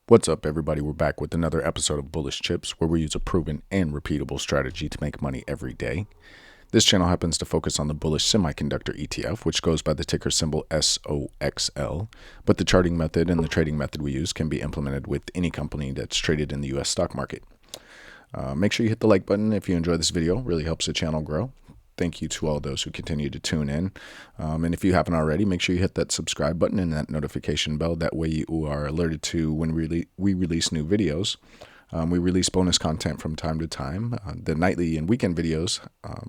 What's up, everybody? We're back with another episode of Bullish Chips, where we use a proven and repeatable strategy to make money every day. This channel happens to focus on the Bullish Semiconductor ETF, which goes by the ticker symbol SOXL, but the charting method and the trading method we use can be implemented with any company that's traded in the US stock market. Make sure you hit the like button if you enjoy this video. It really helps the channel grow. Thank you to all those who continue to tune in. And if you haven't already, make sure you hit that subscribe button and that notification bell. That way you are alerted to when we release new videos. We release bonus content from time to time. The nightly and weekend videos,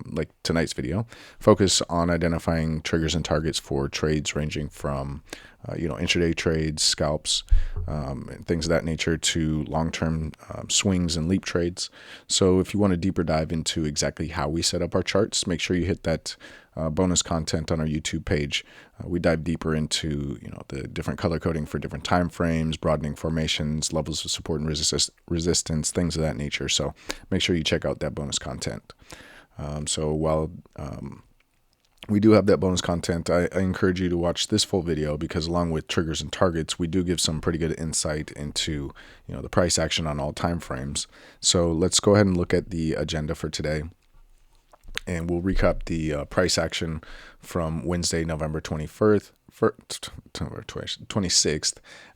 like tonight's video, focus on identifying triggers and targets for trades ranging from intraday trades, scalps, and things of that nature, to long-term swings and leap trades. So if you want a deeper dive into exactly how we set up our charts, make sure you hit that bonus content on our YouTube page. We dive deeper into the different color coding for different time frames, broadening formations, levels of support and resistance, things of that nature. So make sure you check out that bonus content. So while we do have that bonus content, I encourage you to watch this full video, because along with triggers and targets, we do give some pretty good insight into the price action on all time frames. So let's go ahead and look at the agenda for today, and we'll recap the price action from Wednesday, November 26th.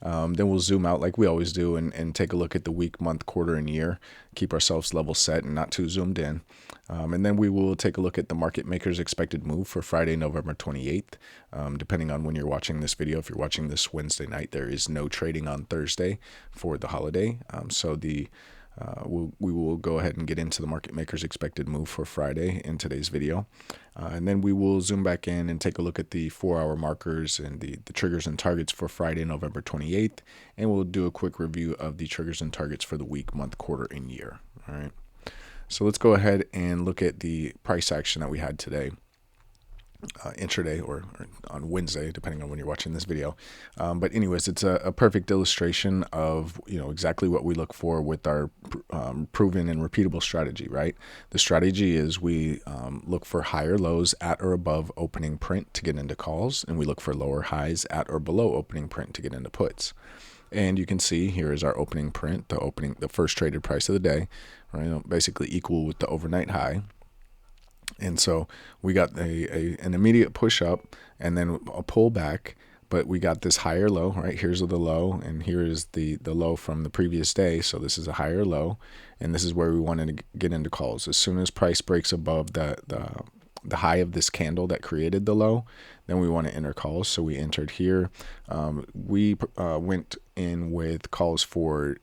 Then we'll zoom out like we always do and take a look at the week, month, quarter, and year. Keep ourselves level set and not too zoomed in. And then we will take a look at the market maker's expected move for Friday, November 28th. Depending on when you're watching this video, if you're watching this Wednesday night, there is no trading on Thursday for the holiday. We will go ahead and get into the market maker's expected move for Friday in today's video. And then we will zoom back in and take a look at the 4-hour markers and the triggers and targets for Friday, November 28th. And we'll do a quick review of the triggers and targets for the week, month, quarter, and year. All right. So let's go ahead and look at the price action that we had today. Intraday or on Wednesday, depending on when you're watching this video. But anyways, it's a perfect illustration of exactly what we look for with our proven and repeatable strategy, right? The strategy is we look for higher lows at or above opening print to get into calls, and we look for lower highs at or below opening print to get into puts. And you can see here is our opening print, the first traded price of the day, right? Basically equal with the overnight high. And so we got an immediate push up and then a pull back, but we got this higher low, right? Here's the low, and here is the low from the previous day. So this is a higher low, and this is where we wanted to get into calls. As soon as price breaks above the high of this candle that created the low, then we want to enter calls. So we entered here. We went in with calls for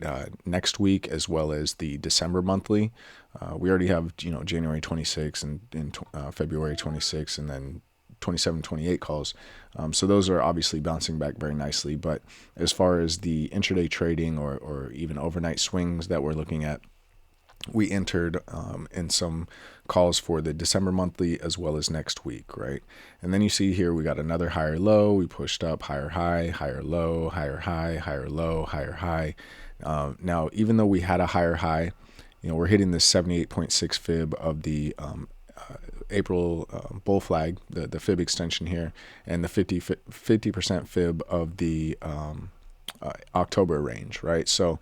next week, as well as the December monthly. We already have January 26 and February 26, and then 27, 28 calls. So those are obviously bouncing back very nicely. But as far as the intraday trading or even overnight swings that we're looking at, we entered in some calls for the December monthly as well as next week, right? And then you see here we got another higher low. We pushed up, higher high, higher low, higher high, higher low, higher high. Now, even though we had a higher high, we're hitting the 78.6 fib of the April bull flag, the fib extension here, and the 50% fib of the October range, right? So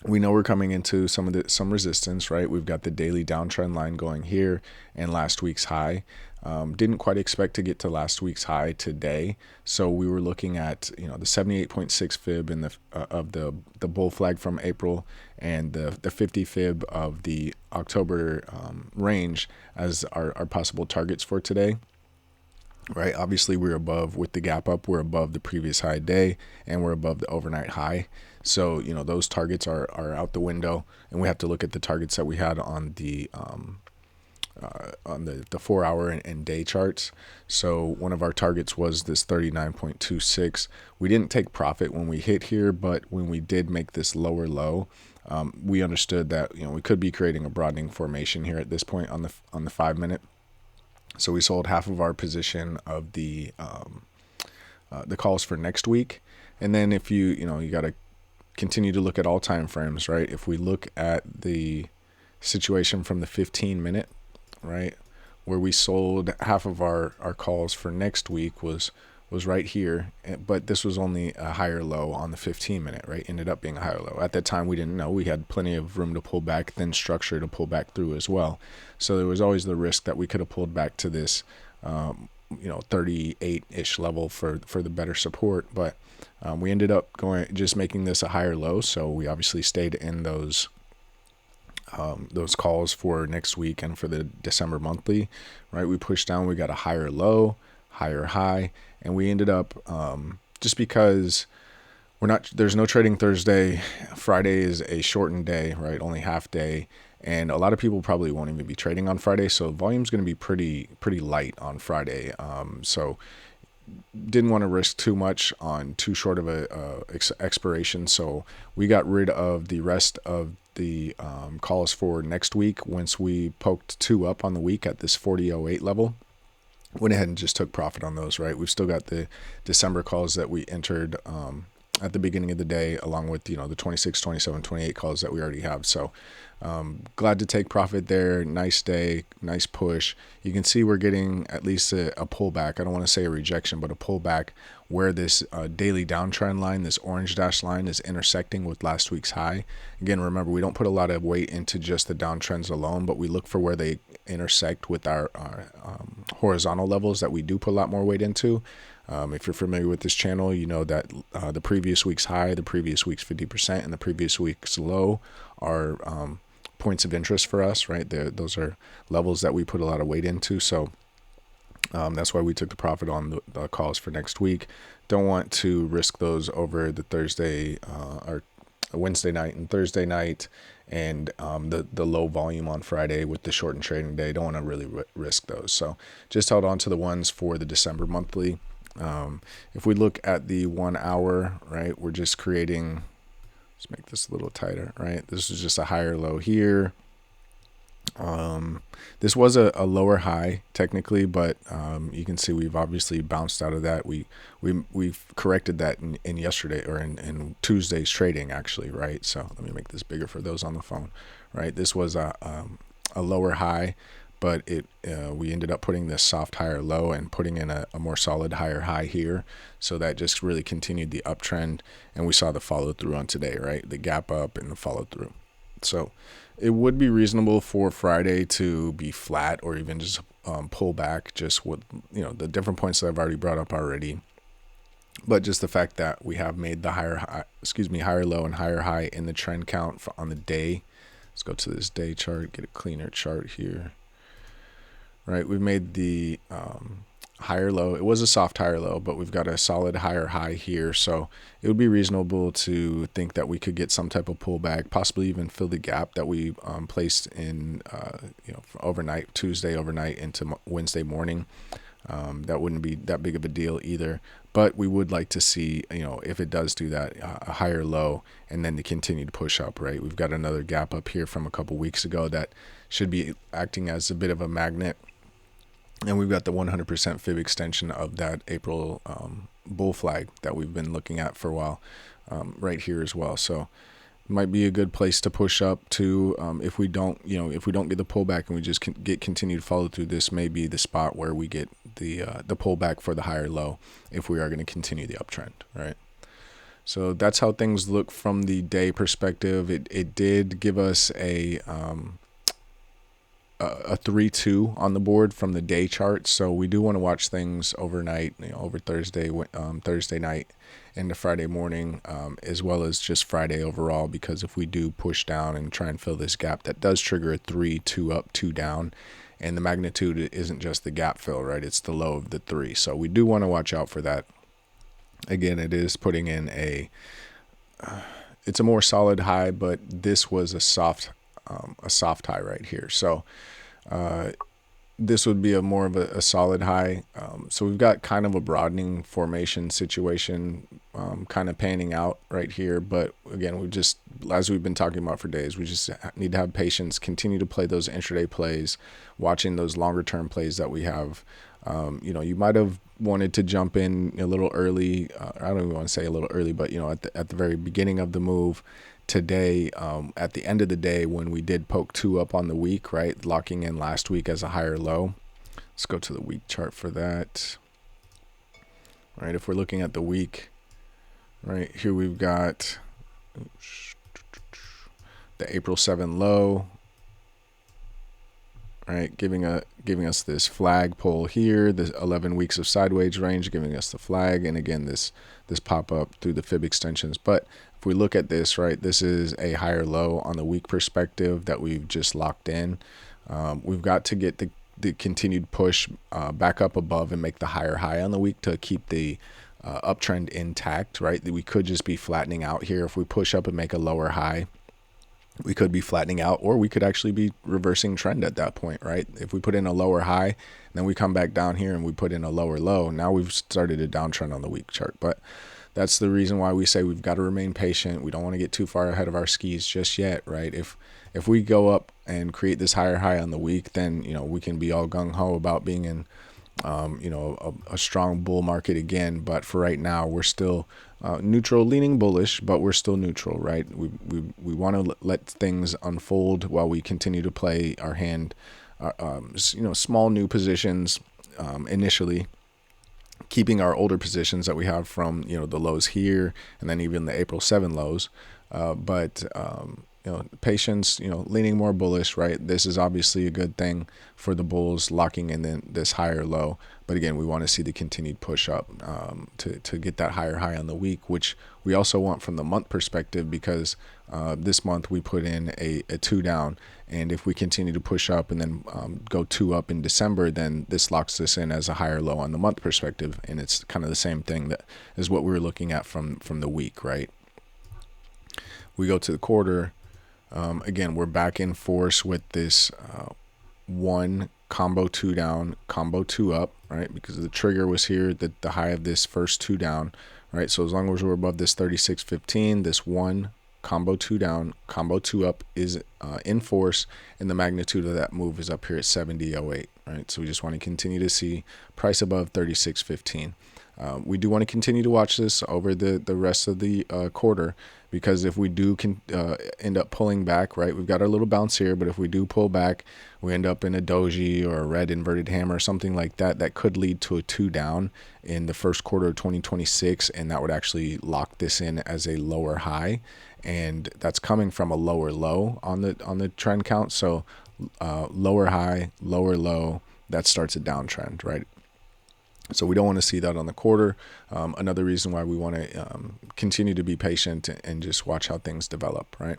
we know we're coming into some resistance, right? We've got the daily downtrend line going here and last week's high. Didn't quite expect to get to last week's high today, so we were looking at the 78.6 fib in of the bull flag from April and the 50 fib of the October range as our possible targets for today. Right, obviously we're above with the gap up. We're above the previous high day, and we're above the overnight high. So those targets are out the window, and we have to look at the targets that we had on the 4-hour and day charts. So one of our targets was this 39.26. We didn't take profit when we hit here, but when we did make this lower low, we understood that we could be creating a broadening formation here at this point on the 5-minute. So we sold half of our position of the calls for next week. And then if you got to continue to look at all time frames, right? If we look at the situation from the 15-minute, right, where we sold half of our calls for next week was was right here, but this was only a higher low on the 15-minute, right? Ended up being a higher low. At that time, we didn't know. We had plenty of room to pull back, then structure to pull back through as well. So there was always the risk that we could have pulled back to this, 38-ish level for the better support. But we ended up just making this a higher low. So we obviously stayed in those calls for next week and for the December monthly, right? We pushed down, we got a higher low, higher high, and we ended up just because there's no trading Thursday. Friday is a shortened day, right? Only half day. And a lot of people probably won't even be trading on Friday. So volume's going to be pretty light on Friday. So didn't want to risk too much on too short of a expiration. So we got rid of the rest of the calls for next week. Once we poked 2 up on the week at this 40.08 level, went ahead and just took profit on those, right? We've still got the December calls that we entered at the beginning of the day, along with, the 26, 27, 28 calls that we already have. So glad to take profit there. Nice day, nice push. You can see we're getting at least a pullback. I don't want to say a rejection, but a pullback where this daily downtrend line, this orange dash line, is intersecting with last week's high. Again, remember, we don't put a lot of weight into just the downtrends alone, but we look for where they intersect with our horizontal levels that we do put a lot more weight into. If you're familiar with this channel, you know that the previous week's high, the previous week's 50%, and the previous week's low are points of interest for us, right? Those are levels that we put a lot of weight into. So that's why we took the profit on the calls for next week. Don't want to risk those over the Thursday or Wednesday night and Thursday night, and the low volume on Friday with the shortened trading day. Don't want to really risk those. So just held on to the ones for the December monthly. If we look at the 1 hour, right, we're just creating, let's make this a little tighter, right? This is just a higher low here. This was a lower high technically, but you can see we've obviously bounced out of that. We've corrected that in yesterday, or in Tuesday's trading actually, right? So let me make this bigger for those on the phone, right? This was a lower high, but we ended up putting this soft higher low and putting in a more solid higher high here. So that just really continued the uptrend, and we saw the follow through on today, right? The gap up and the follow through. So it would be reasonable for Friday to be flat or even just pull back, just with the different points that I've already brought up already. But just the fact that we have made the higher low and higher high in the trend count on the day. Let's go to this day chart, get a cleaner chart here. Right, we've made the higher low. It was a soft higher low, but we've got a solid higher high here. So it would be reasonable to think that we could get some type of pullback, possibly even fill the gap that we placed in, overnight, Tuesday overnight into Wednesday morning. That wouldn't be that big of a deal either. But we would like to see, if it does do that, a higher low and then the continued push up, right? We've got another gap up here from a couple weeks ago that should be acting as a bit of a magnet. And we've got the 100% fib extension of that April bull flag that we've been looking at for a while right here as well. So it might be a good place to push up to. If we don't get the pullback and we just get continued follow through, this may be the spot where we get the pullback for the higher low if we are going to continue the uptrend, right? So that's how things look from the day perspective. It did give us a 3-2 on the board from the day chart. So we do want to watch things overnight, over Thursday night into Friday morning, as well as just Friday overall, because if we do push down and try and fill this gap, that does trigger a 3-2 up, 2 down. And the magnitude isn't just the gap fill, right? It's the low of the 3. So we do want to watch out for that. Again, it is putting in it's a more solid high, but this was a soft high right here. So this would be more of a solid high. So we've got kind of a broadening formation situation kind of panning out right here. But again, as we've been talking about for days, we just need to have patience, continue to play those intraday plays, watching those longer term plays that we have. You might have wanted to jump in a little early. I don't even want to say a little early, but at the very beginning of the move today, at the end of the day, when we did poke 2 up on the week, right, locking in last week as a higher low. Let's go to the week chart for that. right? If we're looking at the week, right here, we've got the April 7 low, right, giving us this flag pull here, this 11 weeks of sideways range, giving us the flag, and again this pop up through the fib extensions. But if we look at this, right, this is a higher low on the week perspective that we've just locked in. We've got to get the continued push back up above and make the higher high on the week to keep the uptrend intact, right? We could just be flattening out here. If we push up and make a lower high, we could be flattening out, or we could actually be reversing trend at that point, right? If we put in a lower high, then we come back down here and we put in a lower low, now we've started a downtrend on the week chart. But that's the reason why we say we've got to remain patient. We don't want to get too far ahead of our skis just yet, right? If we go up and create this higher high on the week, then, you know, we can be all gung-ho about being in you know, a strong bull market again. But for right now, we're still neutral, leaning bullish, but we're still neutral, right? We want to let things unfold while we continue to play our hand, you know, small new positions initially, keeping our older positions that we have from, you know, the lows here and then even the April 7 lows. But you know, patience, you know, leaning more bullish, right? This is obviously a good thing for the bulls, locking in this higher low. But again, we want to see the continued push up to get that higher high on the week, which we also want from the month perspective, because this month we put in a 2 down. And if we continue to push up and then go 2 up in December, then this locks this in as a higher low on the month perspective. And it's kind of the same thing that is what we were looking at from the week, right? We go to the quarter. Again, we're back in force with this 1 combo 2 down, combo 2 up, right? Because the trigger was here, the high of this first 2 down, right? So as long as we're above this 36.15, this 1 combo 2 down, combo 2 up is in force, and the magnitude of that move is up here at 70.08, right? So we just want to continue to see price above 36.15. We do want to continue to watch this over the rest of the quarter, because if we do end up pulling back, right, we've got our little bounce here, but if we do pull back, we end up in a doji or a red inverted hammer or something like that, that could lead to a 2 down in the first quarter of 2026, and that would actually lock this in as a lower high, and that's coming from a lower low on the trend count. So lower high, lower low, that starts a downtrend, right? So we don't want to see that on the quarter. Another reason why we want to continue to be patient and just watch how things develop, right?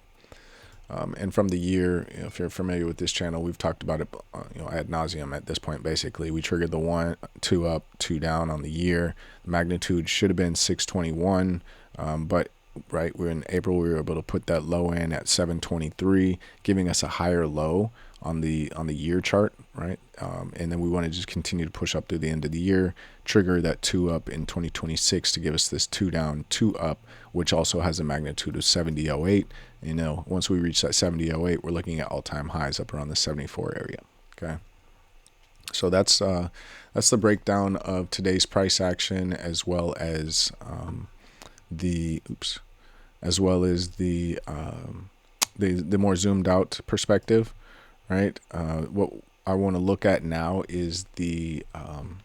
And from the year, you know, if you're familiar with this channel, we've talked about it, you know, ad nauseum at this point. Basically, we triggered the 1, 2 up, 2 down on the year. The magnitude should have been 621, but right, we're in April, we were able to put that low in at 723, giving us a higher low on the year chart, right? And then we want to just continue to push up through the end of the year, trigger that 2 up in 2026 to give us this 2 down, 2 up, which also has a magnitude of 70.08. You know, once we reach that 70.08, we're looking at all-time highs up around the 74 area. Okay, so that's the breakdown of today's price action, as well as the more zoomed out perspective. Right. What I want to look at now is the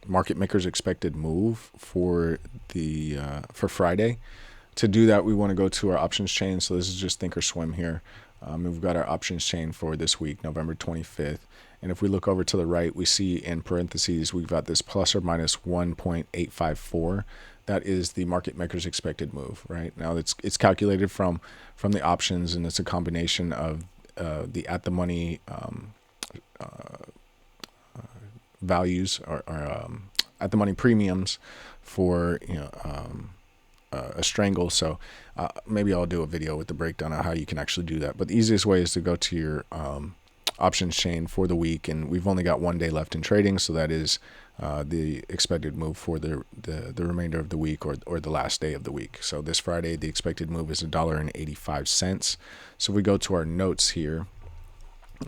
market maker's expected move for Friday. To do that, we want to go to our options chain. So this is just Thinkorswim here. We've got our options chain for this week, November 25th. And if we look over to the right, we see in parentheses, we've got this plus or minus 1.854. That is the market maker's expected move, right? Now it's calculated from the options, and it's a combination of the at the money values or at the money premiums for, you know, a strangle. So maybe I'll do a video with the breakdown of how you can actually do that. But the easiest way is to go to your options chain for the week, and we've only got 1 day left in trading, so that is the expected move for the remainder of the week, or the last day of the week. So this Friday, the expected move is $1.85. So we go to our notes here.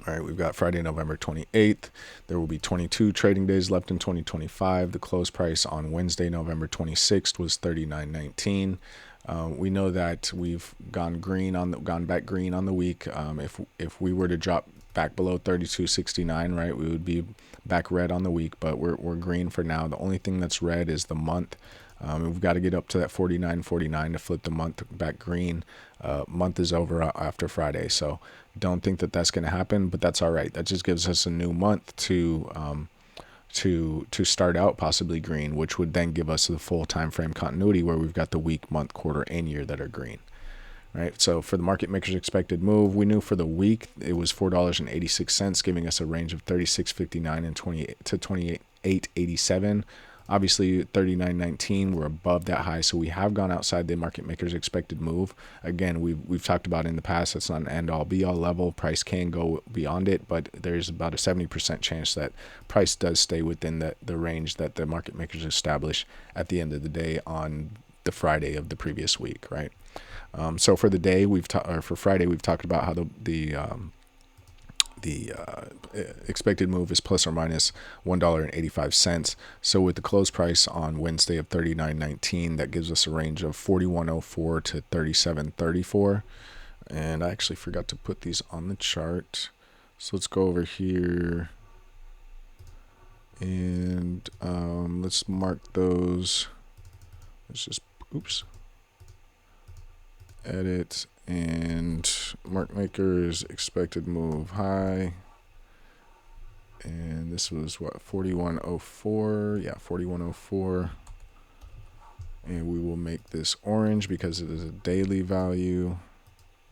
All right, we've got Friday, November 28th. There will be 22 trading days left in 2025. The close price on Wednesday, November 26th was $39.19. We know that we've gone back green on the week. If we were to drop back below 32.69, right, we would be back red on the week, but we're green for now. The only thing that's red is the month. We've got to get up to that 49.49 to flip the month back green. Month is over after Friday, so don't think that that's going to happen, but that's all right. That just gives us a new month to start out possibly green, which would then give us the full time frame continuity where we've got the week, month, quarter, and year that are green. Right. So for the market makers expected move, we knew for the week it was $4.86, giving us a range of 36.59 and 28 to 28.87. Obviously 39.19, we're above that high, so we have gone outside the market makers expected move. Again, we've talked about in the past, that's not an end all be all level. Price can go beyond it, but there's about a 70% chance that price does stay within the range that the market makers establish at the end of the day on the Friday of the previous week, right? So for the day, for Friday, we've talked about how the expected move is plus or minus $1.85. So with the close price on Wednesday of 39.19, that gives us a range of 41.04 to 37.34. And I actually forgot to put these on the chart. So let's go over here and let's mark those. Let's just, edit and market makers expected move high, and this was what, 41.04. Yeah, 41.04, and we will make this orange because it is a daily value,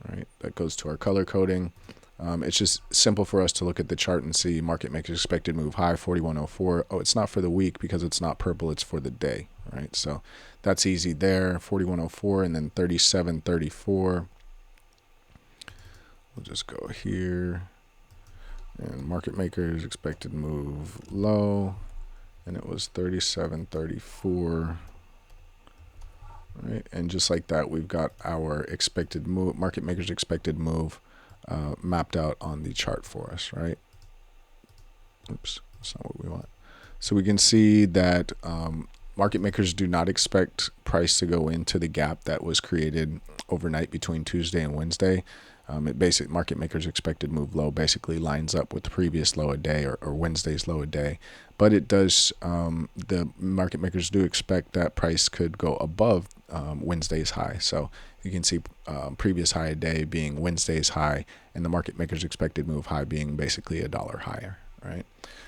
right? That goes to our color coding. It's just simple for us to look at the chart and see market makers expected move high, 41.04. Oh, it's not for the week because it's not purple, it's for the day, right? So that's easy there, 41.04, and then 37.34. We'll just go here, and market makers expected move low, and it was 37.34. Right, and just like that, we've got our expected move, market makers expected move, mapped out on the chart for us, right? Oops, that's not what we want. So we can see that market makers do not expect price to go into the gap that was created overnight between Tuesday and Wednesday. Market makers expected move low basically lines up with the previous low a day or Wednesday's low a day, but it does. The market makers do expect that price could go above Wednesday's high. So you can see previous high a day being Wednesday's high, and the market makers expected move high being basically $1 higher, right?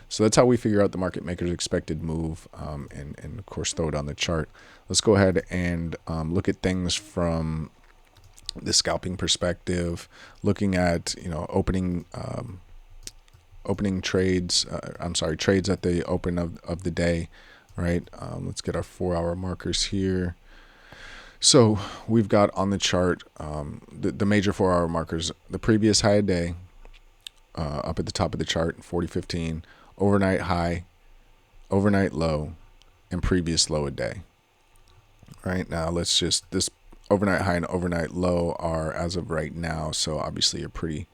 So that's how we figure out the market makers expected move, and of course throw it on the chart. Let's go ahead and look at things from the scalping perspective, looking at opening trades. Trades at the open of the day, right? Let's get our 4-hour markers here. So we've got on the chart the major 4-hour markers. The previous high a day, up at the top of the chart, 40.15, overnight high, overnight low, and previous low a day. Right now, this overnight high and overnight low are as of right now, so obviously a pretty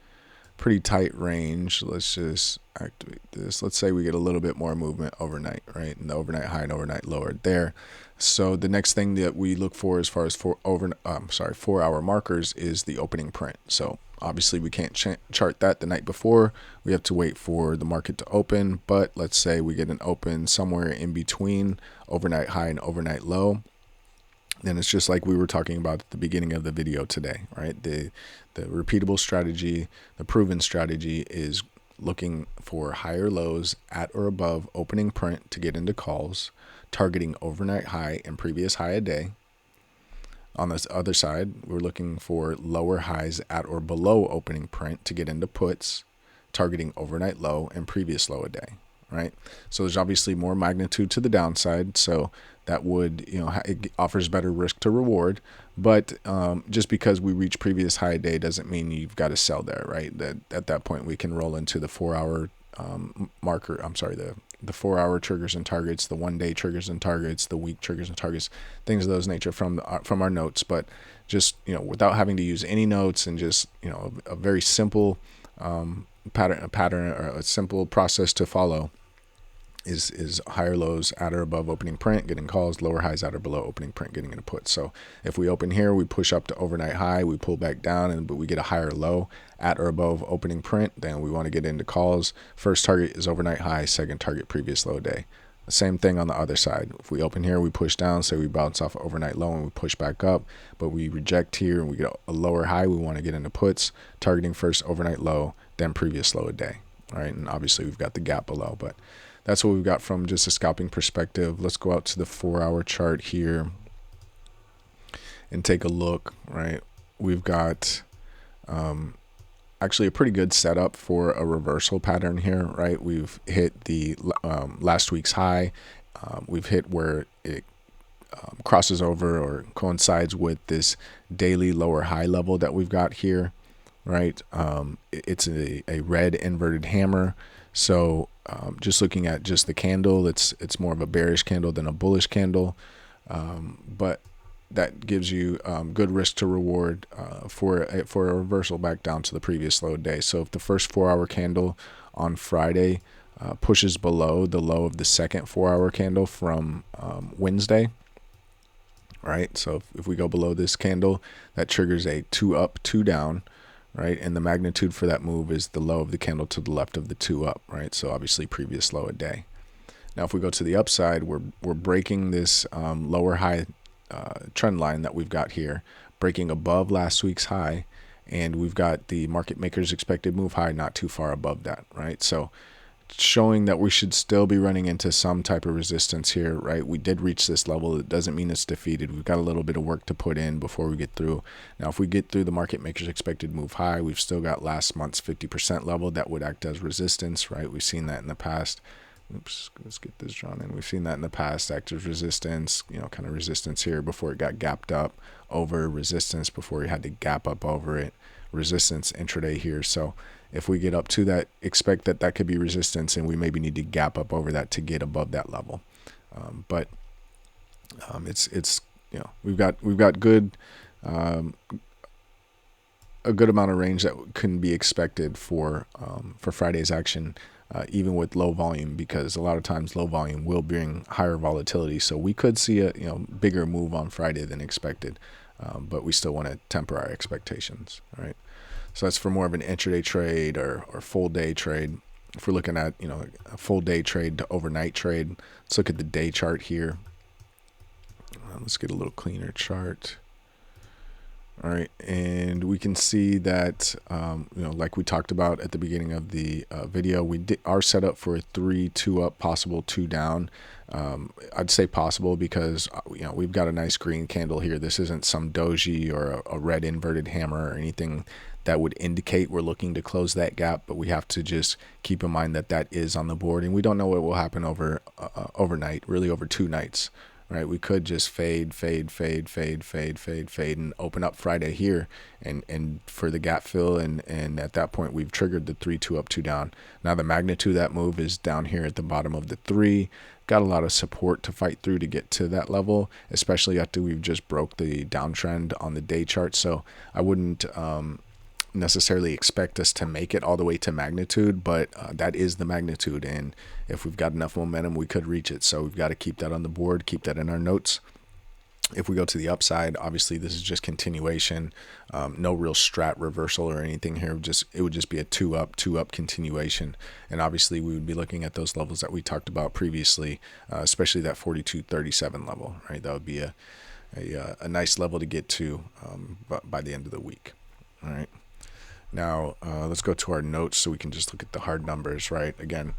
tight range. Let's just activate this. Let's say we get a little bit more movement overnight, right? And the overnight high and overnight low are there. So the next thing that we look for as far as 4-hour markers is the opening print. So obviously we can't chart that the night before. We have to wait for the market to open. But let's say we get an open somewhere in between overnight high and overnight low. Then it's just like we were talking about at the beginning of the video today, right? The repeatable strategy, the proven strategy is looking for higher lows at or above opening print to get into calls, targeting overnight high and previous high a day. On this other side, we're looking for lower highs at or below opening print to get into puts, targeting overnight low and previous low a day, right? So there's obviously more magnitude to the downside, so that would, it offers better risk to reward. But just because we reach previous high day doesn't mean you've got to sell there, right? That at that point we can roll into the 4-hour marker. The 4-hour triggers and targets, the 1-day triggers and targets, the week triggers and targets, things of those nature from our notes. But just without having to use any notes and just a very simple pattern or a simple process to follow is higher lows at or above opening print, getting calls, lower highs at or below opening print, getting into puts. So if we open here, we push up to overnight high, we pull back down, but we get a higher low at or above opening print, then we want to get into calls. First target is overnight high, second target previous low day. Same thing on the other side. If we open here, we push down, say we bounce off an overnight low and we push back up, but we reject here and we get a lower high, we want to get into puts, targeting first overnight low, then previous low a day. All right, and obviously we've got the gap below, but that's what we've got from just a scalping perspective. Let's go out to the 4-hour chart here and take a look, right? We've got actually a pretty good setup for a reversal pattern here, right? We've hit the last week's high. We've hit where it crosses over or coincides with this daily lower high level that we've got here, right? It's a red inverted hammer. So just looking at just the candle, it's more of a bearish candle than a bullish candle, but that gives you good risk to reward for a reversal back down to the previous low day. So if the first 4-hour candle on Friday pushes below the low of the second 4-hour candle from Wednesday, right? So if we go below this candle, that triggers a 2 up, 2 down, right? And the magnitude for that move is the low of the candle to the left of the 2 up, right? So obviously previous low a day. Now if we go to the upside, we're breaking this lower high trend line that we've got here, breaking above last week's high, and we've got the market makers expected move high not too far above that, right? So showing that we should still be running into some type of resistance here, right? We did reach this level. It doesn't mean it's defeated. We've got a little bit of work to put in before we get through. Now if we get through the market makers expected move high, we've still got last month's 50% level that would act as resistance, right? We've seen that in the past. Oops, let's get this drawn in. We've seen that in the past, active resistance, kind of resistance here before it got gapped up over, resistance before you had to gap up over it, resistance intraday here. So if we get up to that, expect that could be resistance, and we maybe need to gap up over that to get above that level. But it's we've got good a good amount of range that can be expected for Friday's action. Even with low volume, because a lot of times low volume will bring higher volatility. So we could see a bigger move on Friday than expected, but we still want to temper our expectations, right? So that's for more of an intraday trade or full day trade. If we're looking at a full day trade to overnight trade, let's look at the day chart here. Let's get a little cleaner chart. All right, and we can see that, like we talked about at the beginning of the video, our setup for a 3, 2 up, possible 2 down. I'd say possible because, we've got a nice green candle here. This isn't some doji or a red inverted hammer or anything that would indicate we're looking to close that gap, but we have to just keep in mind that is on the board, and we don't know what will happen overnight, really over 2 nights. Right, we could just fade, and open up Friday here, and for the gap fill, and at that point we've triggered the 3, 2 up, 2 down. Now the magnitude of that move is down here at the bottom of the 3. Got a lot of support to fight through to get to that level, especially after we've just broke the downtrend on the day chart. So I wouldn't necessarily expect us to make it all the way to magnitude, but that is the magnitude, and if we've got enough momentum, we could reach it. So we've got to keep that on the board, keep that in our notes. If we go to the upside, obviously this is just continuation, no real strat reversal or anything here. It would just be a 2 up continuation, and obviously we would be looking at those levels that we talked about previously, especially that 42.37 level, right? That would be a nice level to get to by the end of the week. All right. Now let's go to our notes so we can just look at the hard numbers, right? Again,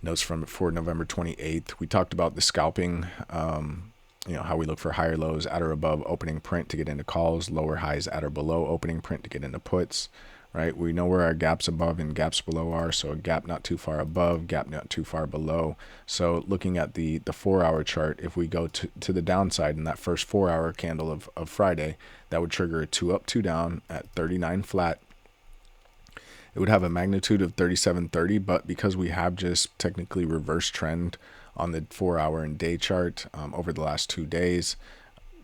notes for November 28th. We talked about the scalping, how we look for higher lows at or above opening print to get into calls, lower highs at or below opening print to get into puts, right? We know where our gaps above and gaps below are, so a gap not too far above, gap not too far below. So looking at the 4-hour chart, if we go to the downside in that first 4-hour candle of Friday, that would trigger a 2 up, 2 down at 39 flat. It would have a magnitude of 37.30, but because we have just technically reverse trend on the 4-hour and day chart over the last 2 days,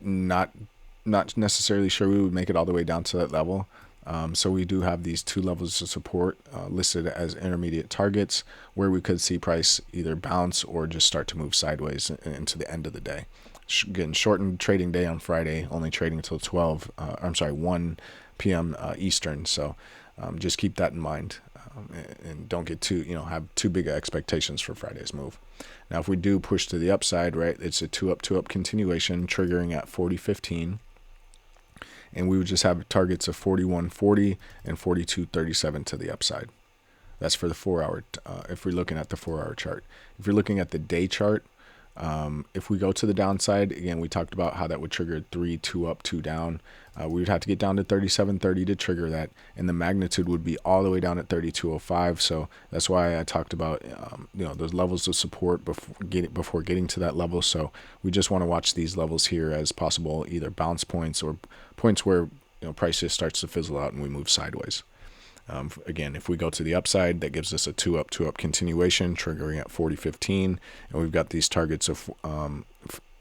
not necessarily sure we would make it all the way down to that level. So we do have these 2 levels of support listed as intermediate targets where we could see price either bounce or just start to move sideways into the end of the day. Again, shortened trading day on Friday, only trading until 1 p.m. Eastern. So just keep that in mind. and don't get too, have too big expectations for Friday's move. Now, if we do push to the upside, right, it's a two up continuation triggering at 40.15. And we would just have targets of 41.40 and 42.37 to the upside. That's for the 4 hour, if we're looking at the 4 hour chart. If you're looking at the day chart, if we go to the downside, again, we talked about how that would trigger 3, 2 up, 2 down. We would have to get down to 37.30 to trigger that, and the magnitude would be all the way down at 32.05. So that's why I talked about those levels of support before getting to that level. So we just want to watch these levels here as possible, either bounce points or points where price just starts to fizzle out and we move sideways. Again, if we go to the upside, that gives us a two up continuation triggering at 40.15, and we've got these targets of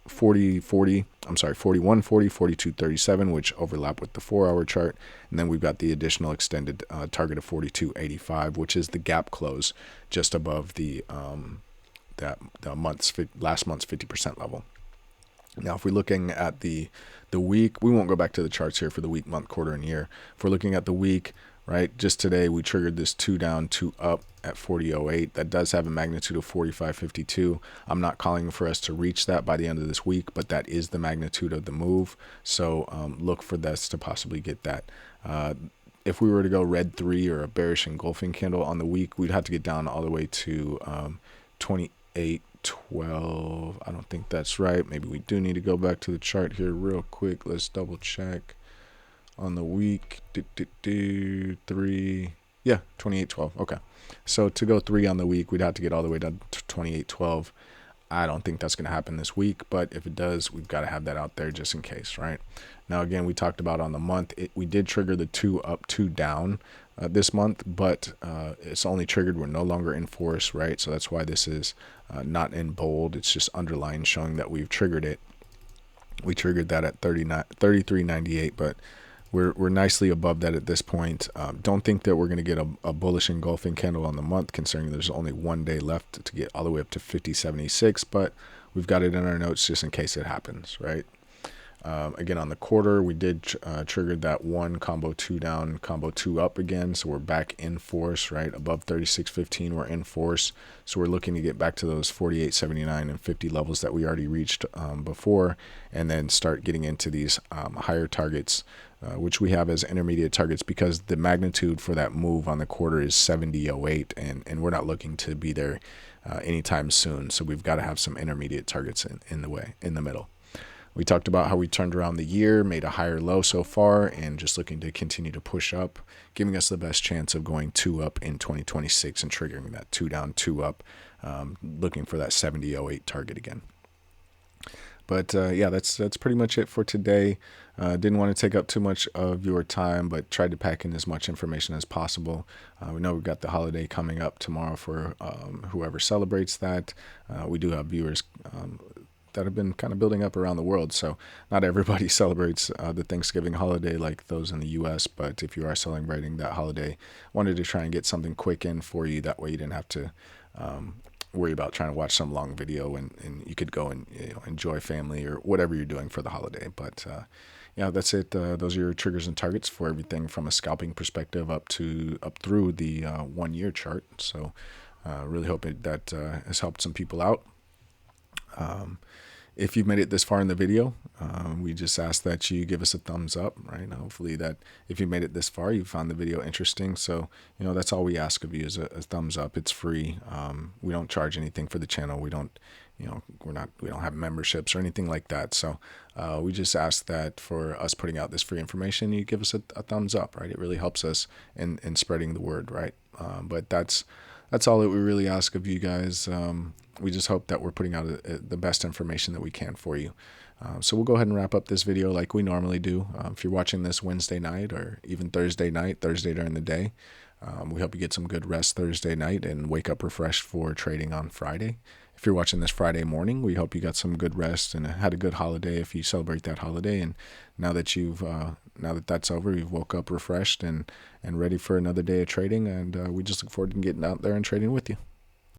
41.40, 42.37, which overlap with the 4 hour chart, and then we've got the additional extended target of 42.85, which is the gap close just above the last month's 50% level. Now, if we're looking at the week, we won't go back to the charts here for the week, month, quarter, and year. If we're looking at the week, right, just today we triggered this 2 down, 2 up at 40.08. That does have a magnitude of 45.52. I'm not calling for us to reach that by the end of this week, but that is the magnitude of the move. So look for this to possibly get that. If we were to go red 3 or a bearish engulfing candle on the week, we'd have to get down all the way to 28.12. I don't think that's right. Maybe we do need to go back to the chart here real quick. Let's double check. On the week, 3, yeah, 28.12. Okay, so to go 3 on the week, we'd have to get all the way down to 28.12. I don't think that's going to happen this week, but if it does, we've got to have that out there just in case, right? Now, again, we talked about on the month, we did trigger the 2 up, 2 down this month, but it's only triggered. We're no longer in force, right? So that's why this is not in bold. It's just underlined, showing that we've triggered it. We triggered that at 33.98, but we're nicely above that at this point. Don't think that we're going to get a bullish engulfing candle on the month, considering there's only 1 day left to get all the way up to 50.76, but we've got it in our notes just in case it happens, right? Again, on the quarter, we did trigger that 1 combo 2 down, combo 2 up again. So we're back in force, right? Above 36.15, we're in force. So we're looking to get back to those 48.79 and 50 levels that we already reached before, and then start getting into these higher targets, which we have as intermediate targets, because the magnitude for that move on the quarter is 70.08, and we're not looking to be there anytime soon. So we've got to have some intermediate targets in the middle. We talked about how we turned around the year, made a higher low so far, and just looking to continue to push up, giving us the best chance of going 2 up in 2026 and triggering that 2 down, 2 up, looking for that 70.08 target again. But yeah, that's pretty much it for today. Didn't want to take up too much of your time, but tried to pack in as much information as possible. We know we've got the holiday coming up tomorrow for whoever celebrates that. We do have viewers that have been kind of building up around the world, so not everybody celebrates the Thanksgiving holiday like those in the US, but if you are celebrating that holiday, wanted to try and get something quick in for you. That way you didn't have to worry about trying to watch some long video, and you could go and enjoy family or whatever you're doing for the holiday. But yeah, that's it. Those are your triggers and targets for everything from a scalping perspective up through the 1 year chart. So really hope that has helped some people out. If you've made it this far in the video, we just ask that you give us a thumbs up, right? Hopefully that if you made it this far, you found the video interesting. So, that's all we ask of you is a thumbs up. It's free. We don't charge anything for the channel. We don't, we don't have memberships or anything like that. So we just ask that for us putting out this free information, you give us a thumbs up, right? It really helps us in spreading the word, right? But that's all that we really ask of you guys. We just hope that we're putting out the best information that we can for you. So we'll go ahead and wrap up this video like we normally do. If you're watching this Wednesday night or even Thursday night, Thursday during the day, we hope you get some good rest Thursday night and wake up refreshed for trading on Friday. If you're watching this Friday morning, we hope you got some good rest and had a good holiday if you celebrate that holiday. And now that that's over, you've woke up refreshed and ready for another day of trading. And we just look forward to getting out there and trading with you.